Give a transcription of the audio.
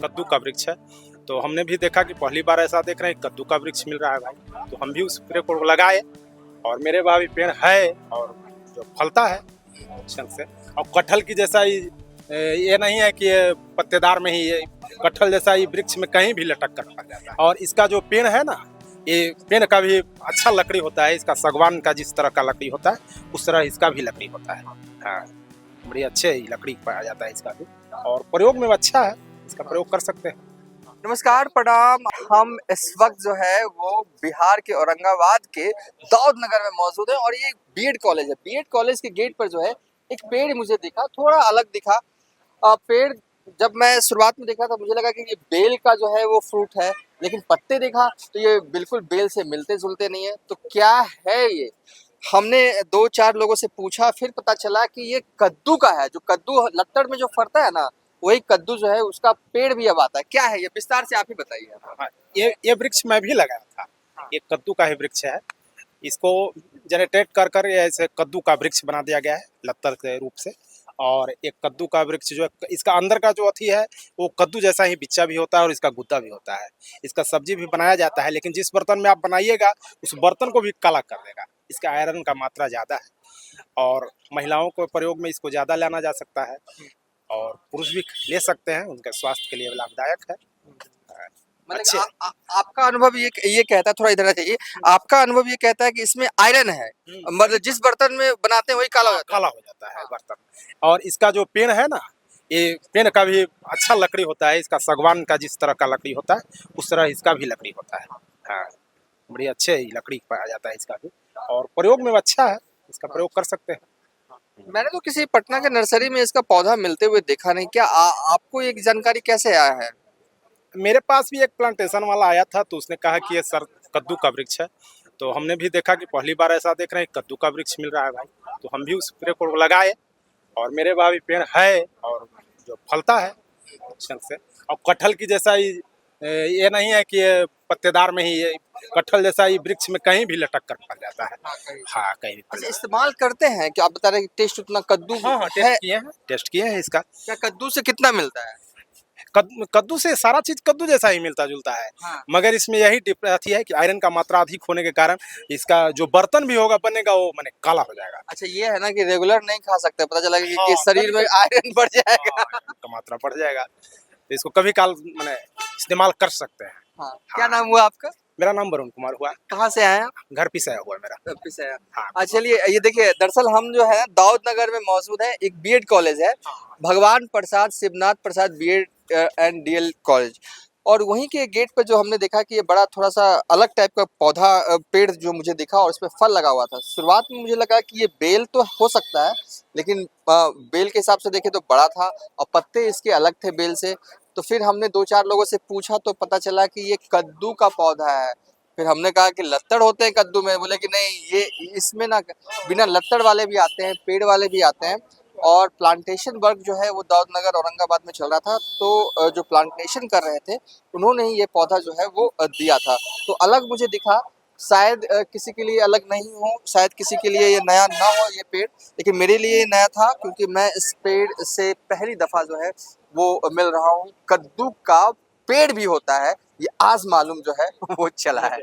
कद्दू का वृक्ष है। तो हमने भी देखा कि पहली बार ऐसा देख रहे हैं कद्दू का वृक्ष मिल रहा है भाई, तो हम भी उस पेड़ को लगाए और मेरे वहाँ भी पेड़ है और जो फलता है ढंग से। और कटहल की जैसा ही ये नहीं है कि ये पत्तेदार में ही, ये कटहल जैसा ही वृक्ष में कहीं भी लटक कर फल जाता है। और इसका जो पेड़ है ना, ये पेड़ का भी अच्छा लकड़ी होता है, इसका सागवान का जिस तरह का लकड़ी होता है उस तरह इसका भी लकड़ी होता है। हाँ, बड़ी अच्छे लकड़ी पाया जाता है इसका भी, और प्रयोग में अच्छा है, इसका प्रयोग कर सकते हैं। नमस्कार, प्रणाम। हम इस वक्त जो है वो बिहार के औरंगाबाद के दाऊद नगर में मौजूद है और ये बीएड कॉलेज है। बीएड कॉलेज के गेट पर जो है एक पेड़ मुझे दिखा, थोड़ा अलग दिखा। पेड़ जब मैं शुरुआत में देखा था मुझे लगा कि ये बेल का जो है वो फ्रूट है, लेकिन पत्ते देखा तो ये बिल्कुल बेल से मिलते जुलते नहीं है। तो क्या है ये? हमने 2-4 लोगों से पूछा, फिर पता चला कि ये कद्दू का है। जो कद्दू लत्तर में जो फरता है ना, वही कद्दू जो है उसका पेड़ भी अब आता है। क्या है ये? विस्तार से आप ही बताइए। हाँ, ये वृक्ष मैं भी लगाया था। ये कद्दू का ही वृक्ष है। इसको जनरेट कर ऐसे कद्दू का वृक्ष बना दिया गया है लत्तर के रूप से। और एक कद्दू का वृक्ष जो है, इसका अंदर का जो अथी है वो कद्दू जैसा ही बिच्चा भी होता है और इसका गुद्दा भी होता है। इसका सब्जी भी बनाया जाता है, लेकिन जिस बर्तन में आप बनाइएगा उस बर्तन को भी काला कर देगा। इसका आयरन का मात्रा ज़्यादा है और महिलाओं को प्रयोग में इसको ज़्यादा लाना जा सकता है और पुरुष भी ले सकते हैं, उनके स्वास्थ्य के लिए लाभदायक है। मतलब आपका अनुभव ये कहता है, थोड़ा इधर आ जाइए। आपका अनुभव ये कहता है कि इसमें आयरन है, मतलब जिस बर्तन में बनाते हैं वही काला हो जाता है बर्तन। और इसका जो पेड़ है ना, ये पेड़ का भी अच्छा लकड़ी होता है। इसका सागवान का जिस तरह का लकड़ी होता है उस तरह इसका भी लकड़ी होता है। हाँ, बड़ी अच्छे लकड़ी पाया जाता है इसका भी, और प्रयोग में अच्छा है, इसका प्रयोग कर सकते हैं। मैंने तो किसी पटना के नर्सरी में इसका पौधा मिलते हुए देखा नहीं। क्या आपको एक जानकारी कैसे आया है? मेरे पास भी एक प्लांटेशन वाला आया था, तो उसने कहा कि ये सर कद्दू का वृक्ष है। तो हमने भी देखा कि पहली बार ऐसा देख रहे हैं कद्दू का वृक्ष मिल रहा है भाई, तो हम भी उस पेड़ को लगाए और मेरे वहाँ भी पेड़ है और जो फलता है ढंग से। और कटहल की जैसा ही ये नहीं है कि ये पत्तेदार में ही, ये कटहल जैसा ही वृक्ष में कहीं भी लटक कर फल जाता है। हाँ, कहीं भी अच्छा, इस्तेमाल करते हैं कि आप बता रहे हैं कि टेस्ट उतना कद्दू हाँ, टेस्ट किए हैं इसका। क्या कद्दू से कितना मिलता है? कद्दू से सारा चीज कद्दू जैसा ही मिलता जुलता है। हाँ। मगर इसमें यही अथी है कि आयरन का मात्रा अधिक होने के कारण इसका जो बर्तन भी होगा बनेगा वो माने काला हो जाएगा। अच्छा, ये है ना कि रेगुलर नहीं खा सकते, पता चला कि हाँ, शरीर में आयरन बढ़ जाएगा। आयरन का मात्रा बढ़ जाएगा, तो इसको कभी काल माने इस्तेमाल कर सकते हैं। हाँ। क्या नाम हुआ आपका? मेरा नाम वरुण कुमार हुआ। कहाँ से आए आप? घर पिसाया हुआ मेरा। पिसाया। हाँ। अच्छा, चलिए, ये देखिए, दरअसल हम जो है दाऊद नगर में मौजूद है। एक बीएड कॉलेज है, भगवान प्रसाद शिवनाथ प्रसाद बीएड एंड डीएल कॉलेज। और वहीं के गेट पर जो हमने देखा कि ये बड़ा थोड़ा सा अलग टाइप का पौधा पेड़ जो मुझे दिखा और इसमें फल लगा हुआ था। शुरुआत में मुझे लगा कि ये बेल तो हो सकता है, लेकिन बेल के हिसाब से देखे तो बड़ा था और पत्ते इसके अलग थे बेल से। तो फिर हमने 2-4 लोगों से पूछा तो पता चला कि ये कद्दू का पौधा है। फिर हमने कहा कि लत्तड़ होते हैं कद्दू में? बोले कि नहीं, ये इसमें ना बिना लत्तड़ वाले भी आते हैं, पेड़ वाले भी आते हैं। और प्लांटेशन वर्क जो है वो दाऊद नगर औरंगाबाद में चल रहा था, तो जो प्लांटेशन कर रहे थे उन्होंने ही ये पौधा जो है वो दिया था। तो अलग मुझे दिखा, शायद किसी के लिए अलग नहीं हो, शायद किसी के लिए ये नया ना हो ये पेड़, लेकिन मेरे लिए ये नया था क्योंकि मैं इस पेड़ से पहली दफा जो है वो मिल रहा हूँ। कद्दू का पेड़ भी होता है, ये आज मालूम जो है वो चला है।